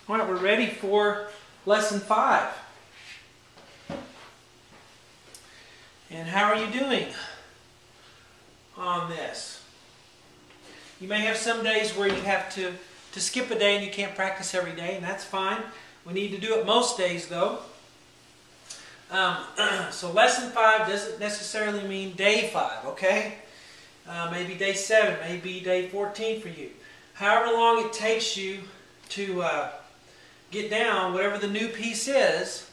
All right, we're ready for lesson 5. And how are you doing on this? You may have some days where you have to skip a day and you can't practice every day, and that's fine. We need to do it most days, though. So lesson 5 doesn't necessarily mean day 5, okay? Maybe day 7, maybe day 14 for you. However long it takes you to get down whatever the new piece is,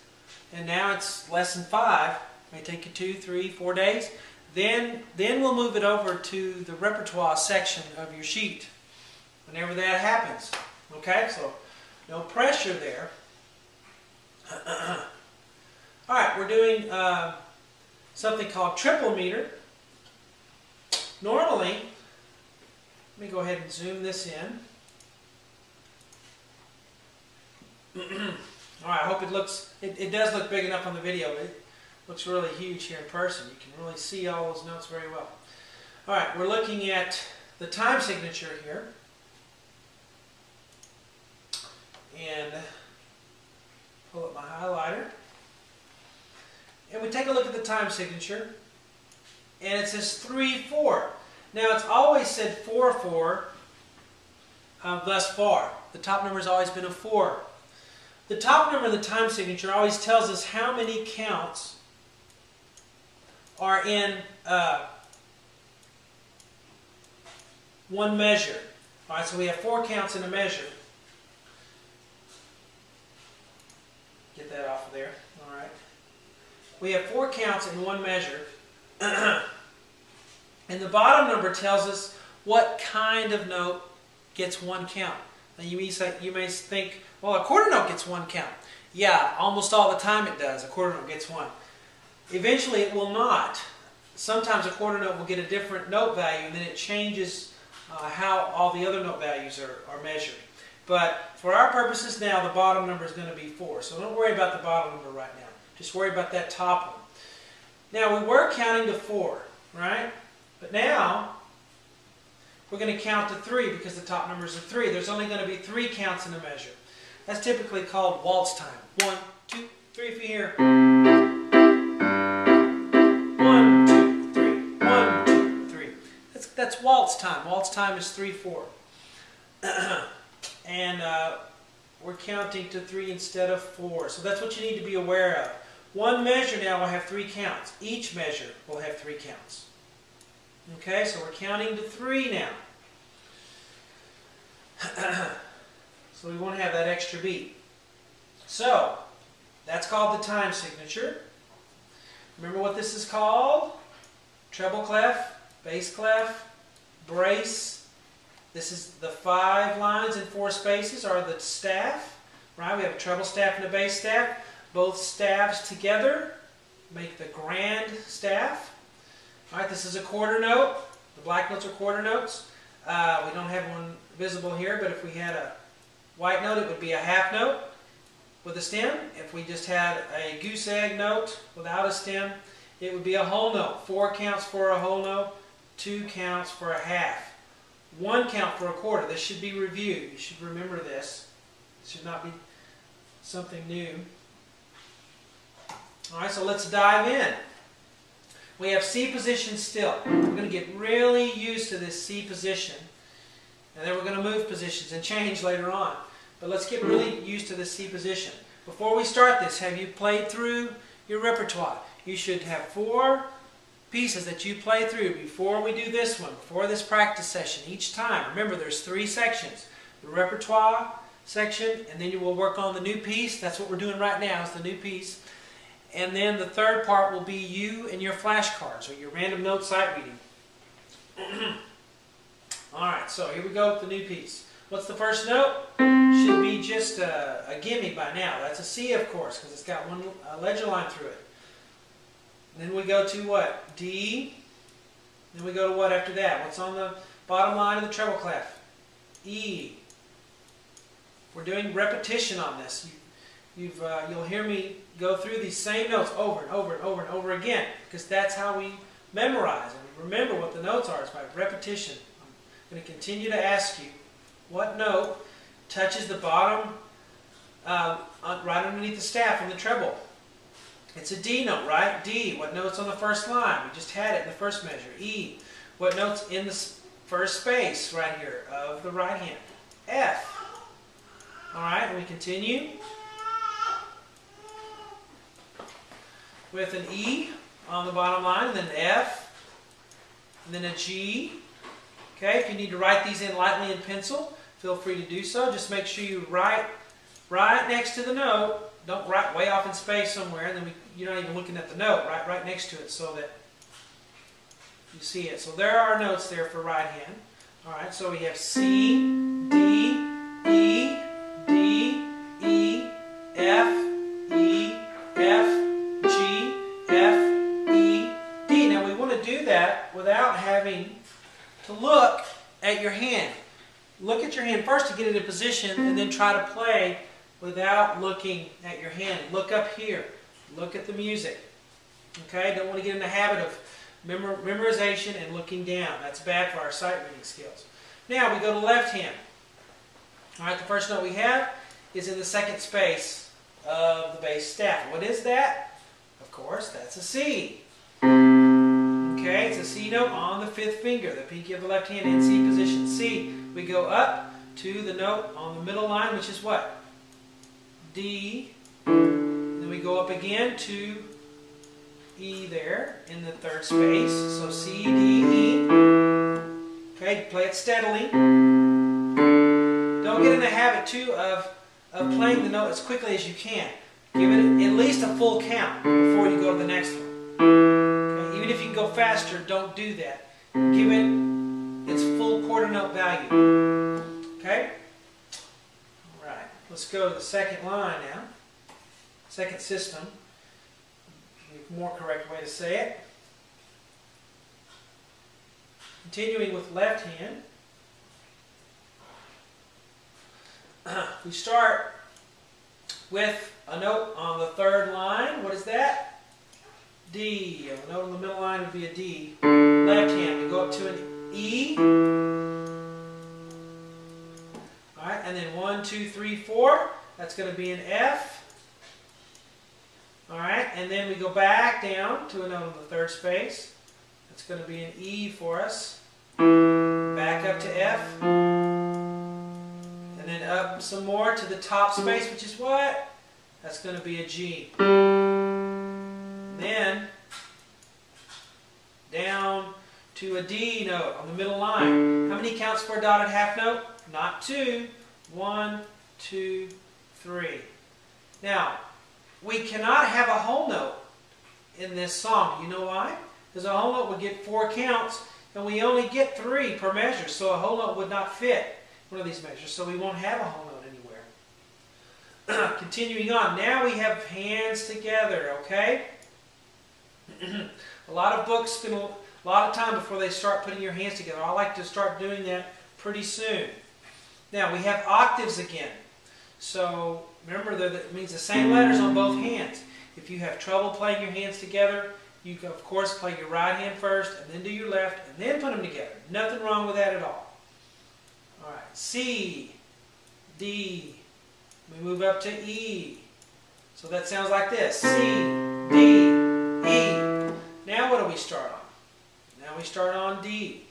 and now it's lesson 5, it may take you 2, 3, 4 days, then we'll move it over to the repertoire section of your sheet whenever that happens. Okay, so no pressure there. Alright, we're doing something called triple meter. Normally, let me go ahead and zoom this in. Alright, I hope it looks, it does look big enough on the video, but it looks really huge here in person. You can really see all those notes very well. Alright, we're looking at the time signature here. And pull up my highlighter. And we take a look at the time signature. And it says 3-4. Now it's always said 4-4 thus far. The top number has always been a 4. The top number of the time signature always tells us how many counts are in one measure. Alright, so we have 4 counts in a measure. Get that off of there. Alright. We have 4 counts in one measure. And the bottom number tells us what kind of note gets 1 count. Now you may think, well, a quarter note gets 1 count. Yeah, almost all the time it does. A quarter note gets 1. Eventually it will not. Sometimes a quarter note will get a different note value, and then it changes how all the other note values are measured. But for our purposes now, the bottom number is going to be 4. So don't worry about the bottom number right now. Just worry about that top one. Now we were counting to 4, right? But now we're going to count to 3 because the top number is a 3. There's only going to be 3 counts in a measure. That's typically called waltz time. 1, 2, 3 if you hear. 1, 2, 3. 1, 2, 3. That's waltz time. Waltz time is 3-4. And we're counting to 3 instead of 4. So that's what you need to be aware of. One measure now will have 3 counts. Each measure will have 3 counts. Okay, so we're counting to 3 now. So we won't have that extra beat. So, that's called the time signature. Remember what this is called? Treble clef, bass clef, brace. This is the 5 lines and 4 spaces are the staff. Right? We have a treble staff and a bass staff. Both staves together make the grand staff. Alright, this is a quarter note. The black notes are quarter notes. We don't have one visible here, but if we had a white note, it would be a half note with a stem. If we just had a goose egg note without a stem, it would be a whole note. 4 counts for a whole note, 2 counts for a half. 1 count for a quarter. This should be reviewed. You should remember this. It should not be something new. Alright, so let's dive in. We have C position still. We're going to get really used to this C position. And then we're going to move positions and change later on. But let's get really used to this C position. Before we start this, have you played through your repertoire? You should have 4 pieces that you play through before we do this one, before this practice session each time. Remember, there's 3 sections. The repertoire section, and then you will work on the new piece. That's what we're doing right now, is the new piece. And then the third part will be you and your flashcards, or your random note sight reading. Alright, so here we go with the new piece. What's the first note? Should be just a gimme by now. That's a C, of course, because it's got one ledger line through it. And then we go to what? D. Then we go to what after that? What's on the bottom line of the treble clef? E. We're doing repetition on this. You'll hear me go through these same notes over and over and over and over again, because that's how we memorize and we remember what the notes are. It's by repetition. I'm going to continue to ask you what note touches the bottom right underneath the staff in the treble. It's a D note, right? D. What note's on the first line? We just had it in the first measure. E. What note's in the first space right here of the right hand? F. All right, and we continue with an E on the bottom line, and then an F, and then a G. Okay, if you need to write these in lightly in pencil, feel free to do so. Just make sure you write right next to the note. Don't write way off in space somewhere, and then you're not even looking at the note. Write right next to it so that you see it. So there are notes there for right hand. All right, so we have C, D, E, D, E, F, E, F, G, F, E, D. Now we want to do that without having to look at your hand. Look at your hand first to get it in position, and then try to play without looking at your hand. Look up here. Look at the music. Okay? Don't want to get in the habit of memorization and looking down. That's bad for our sight reading skills. Now we go to left hand. All right, the first note we have is in the second space of the bass staff. What is that? Of course, that's a C. Okay, it's a C note on the fifth finger, the pinky of the left hand in C position. C. We go up to the note on the middle line, which is what? D. Then we go up again to E there in the third space. So C, D, E. Okay, play it steadily. Don't get in the habit too of playing the note as quickly as you can. Give it at least a full count before you go to the next one. Okay? Even if you can go faster, don't do that. Give it its full quarter note value. Okay? Alright, let's go to the second line now. Second system. A more correct way to say it. Continuing with left hand. We start with a note on the third line. What is that? D. A note on the middle line would be a D. Left hand, we go up to an E. Alright, and then 1, 2, 3, 4. That's going to be an F. Alright, and then we go back down to a note on the third space. That's going to be an E for us. Back up to F. And then up some more to the top space, which is what? That's going to be a G. Then down to a D note on the middle line. How many counts for a dotted half note? Not 2. 1, 2, 3. Now, we cannot have a whole note in this song. You know why? Because a whole note would get 4 counts, and we only get 3 per measure, so a whole note would not fit one of these measures, so we won't have a whole note anywhere. Continuing on, now we have hands together, okay? A lot of books spend a lot of time before they start putting your hands together. I like to start doing that pretty soon. Now, we have octaves again. So, remember that it means the same letters on both hands. If you have trouble playing your hands together, you can, of course, play your right hand first, and then do your left, and then put them together. Nothing wrong with that at all. Alright, C, D, we move up to E. So that sounds like this. C, D, E. Now what do we start on? Now we start on D.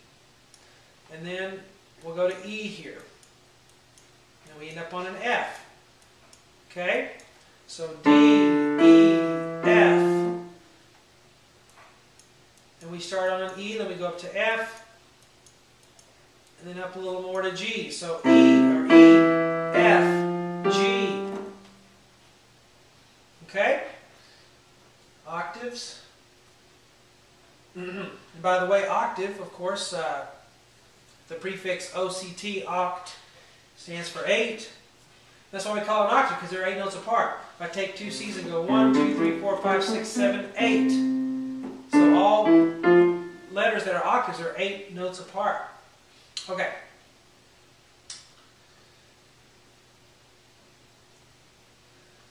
And then we'll go to E here. And we end up on an F. Okay? So D, E, F. And we start on an E, then we go up to F. And then up a little more to G. So E, or E, F, G. Okay? Octaves. And by the way, octave, of course, the prefix OCT, oct, stands for 8. That's why we call it an octave, because they're 8 notes apart. If I take 2 C's and go 1, 2, 3, 4, 5, 6, 7, 8. So all letters that are octaves are 8 notes apart. Okay.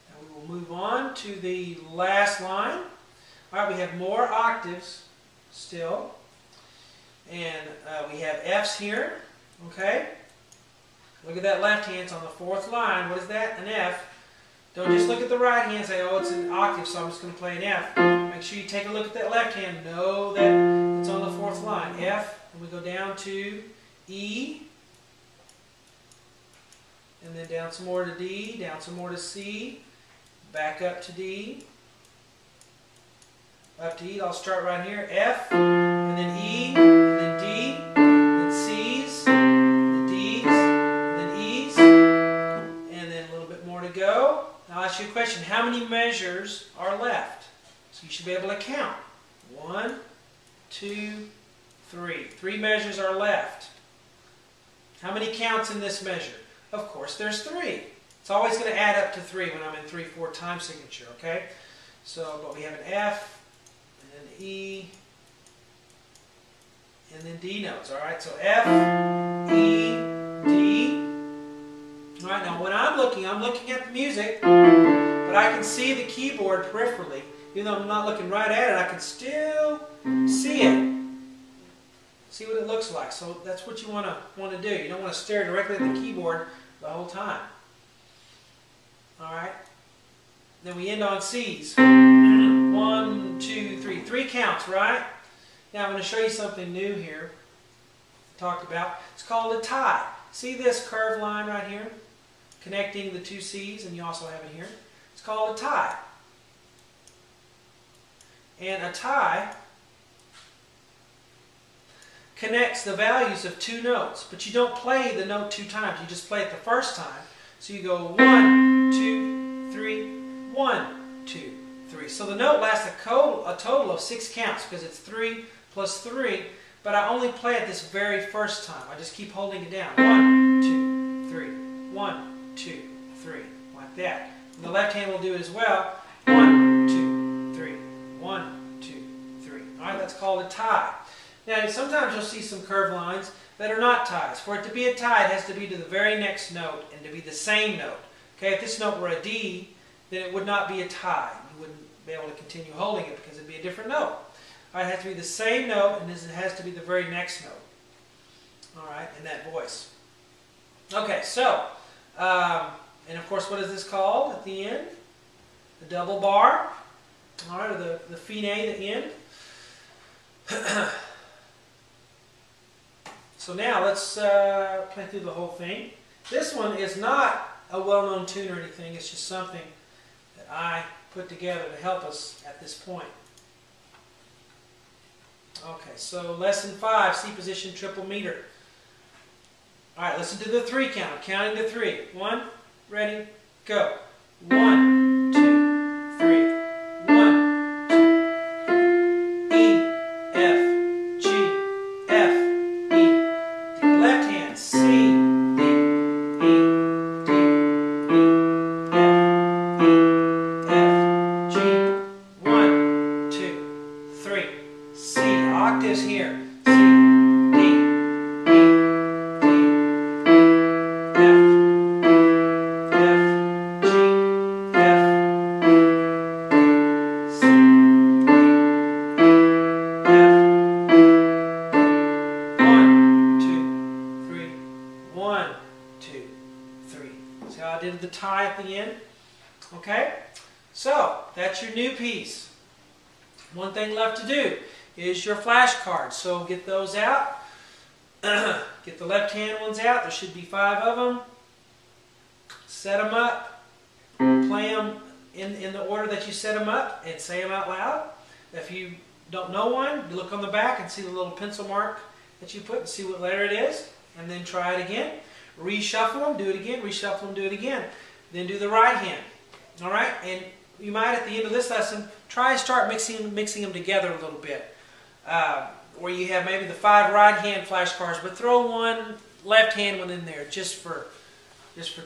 Now we will move on to the last line. All right, we have more octaves still. And we have F's here. Okay. Look at that left hand. It's on the 4th line. What is that? An F. Don't just look at the right hand and say, oh, it's an octave, so I'm just going to play an F. Make sure you take a look at that left hand. Know that it's on the fourth line. F, and we go down to E, and then down some more to D, down some more to C, back up to D, up to E. I'll start right here. F, and then E, and then D, then C's, then D's, then E's, and then a little bit more to go. Now I'll ask you a question. How many measures are left? So you should be able to count. 1, 2, 3. 3 measures are left. How many counts in this measure? Of course, there's 3. It's always going to add up to 3 when I'm in 3/4 time signature, okay? So, but we have an F, and an E, and then D notes, all right? So F, E, D. All right, now when I'm looking at the music, but I can see the keyboard peripherally. Even though I'm not looking right at it, I can still see it. See what it looks like. So that's what you want to do. You don't want to stare directly at the keyboard the whole time. All right. Then we end on C's. 1, 2, 3. 3 counts, right? Now I'm going to show you something new here. Talked about. It's called a tie. See this curved line right here, connecting the 2 C's, and you also have it here. It's called a tie. And a tie connects the values of 2 notes, but you don't play the note 2 times. You just play it the first time. So you go 1, 2, 3, 1, 2, 3. So the note lasts a total of 6 counts because it's 3 plus 3, but I only play it this very first time. I just keep holding it down. 1, 2, 3, 1, 2, 3, like that. And the left hand will do it as well. 1, 2, 3, 1, 2, 3. All right, that's called a tie. Now, sometimes you'll see some curved lines that are not ties. For it to be a tie, it has to be to the very next note and to be the same note. Okay, if this note were a D, then it would not be a tie. You wouldn't be able to continue holding it because it would be a different note. All right, it has to be the same note, and it has to be the very next note. All right, in that voice. Okay, so, and of course, what is this called at the end? The double bar. All right, or the fine at the end. So now let's play through the whole thing. This one is not a well-known tune or anything. It's just something that I put together to help us at this point. Okay, so lesson 5, C position triple meter. All right, listen to the 3 count. I'm counting to 3. 1, ready, go. 1, 2, 3. 1, 2, 3. E, F, G, F, E. The left hand, C, D, E, D, E, F, E, F, G. 1, 2, 3. C, octaves here. C, D, E, D, E, F, F, G, F, E, C, D, E, F, 1, 2, 3, 1, 2, 3. See how I did the tie at the end? Okay? So, that's your new piece. One thing left to do is your flashcards. So get those out. Get the left hand ones out. There should be 5 of them. Set them up. Play them in the order that you set them up and say them out loud. If you don't know one, you look on the back and see the little pencil mark that you put and see what letter it is. And then try it again. Reshuffle them, do it again. Reshuffle them, do it again. Then do the right hand. All right? And you might, at the end of this lesson, try and start mixing them together a little bit. Where you have maybe the 5 right hand flashcards, but throw 1 left hand one in there just for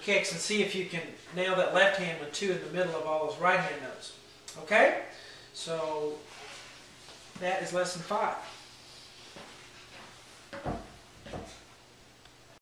kicks, and see if you can nail that left hand one too in the middle of all those right hand notes. Okay? So that is lesson 5.